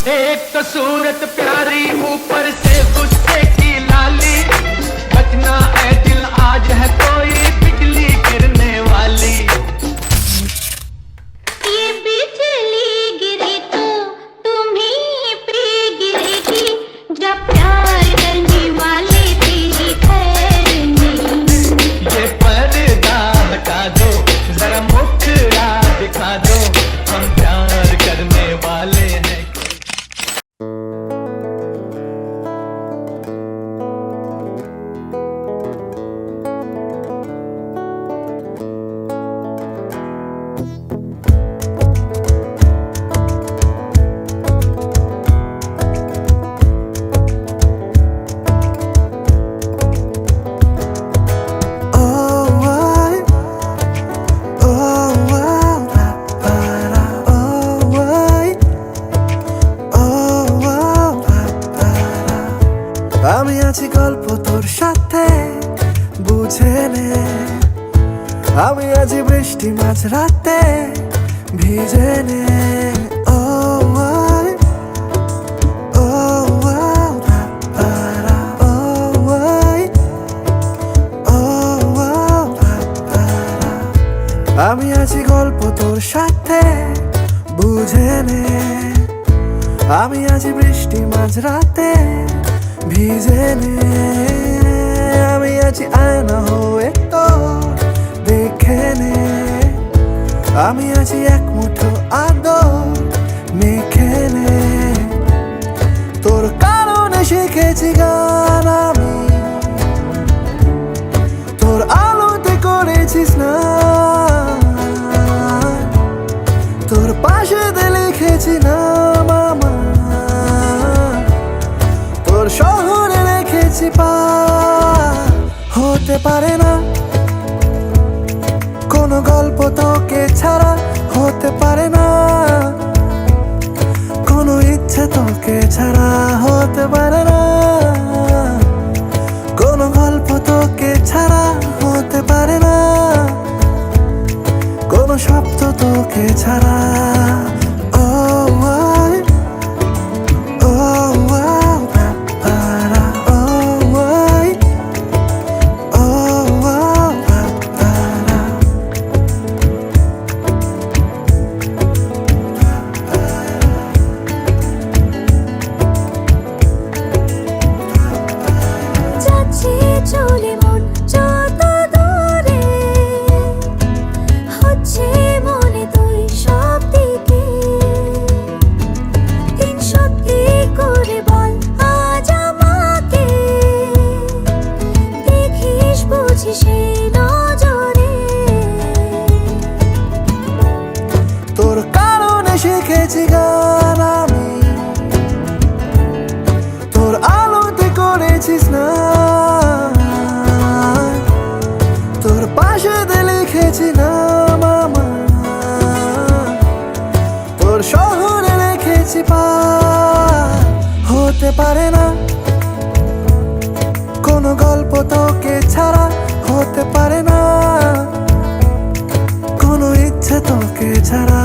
एक तो सूरत प्यारी ऊपर से गुस्से की लाली, बचना है दिल आज है कोई बिजली गिरने वाली। ये बिजली गिरी तो तुम्हीं पे गिरेगी, जब प्यार करने वाले तेरी खैर नहीं। ये पर्दा हटा दो जरा मुखड़ा दिखा दो, हम प्यार करने वाले हैं। আমি আছি গল্প তোর সাথে বুঝে নে, আমি আছি বৃষ্টি মাঝ রাতে ভিজে নে। ও আই, ও আও, পারা, ও আই, ও আও, পারা। আমি আছি গল্প তোর সাথে বুঝে নে, আমি আছি বৃষ্টি মাঝ রাতে ভিজে নে। আমি আছি আয়না হয়ে তো দেখে নে, আমি আছি এক মুঠো আদর মেখে নে। তোর কারণে শিখেছি গান আমি, তোর আলোতে করেছি স্নান, তোর পাশে লিখেছি নাম আমার, তোর শহরে রেখেছি পার। হতে পারে না কোনো গল্প তোকে ছাড়া, হতে পারে না কোনো ইচ্ছে তোকে ছাড়া, হতে পারে না কোনো গল্প তোকে ছাড়া, হতে পারে না কোনো শব্দ তোকে ছাড়া। ও আই, ও আও, পারা, ও আই, ও আও, পারা। যাচ্ছে চলে মন যত দূরে, হচ্ছে মনে তুই সব দিকে। দিন সত্যি করে বল আজ আমাকে, দেখিস বুঝি সেই নজরে। তোর কারণে শিখেছি গান আমি, তোর আলোতে করেছি স্নান, তোর পাশে লিখেছি নাম আমার, তোর শহরে রেখেছি পার। হতে পারে না কোনো গল্প তোকে ছাড়া, হতে পারে না কোনো ইচ্ছে তোকে ছাড়া,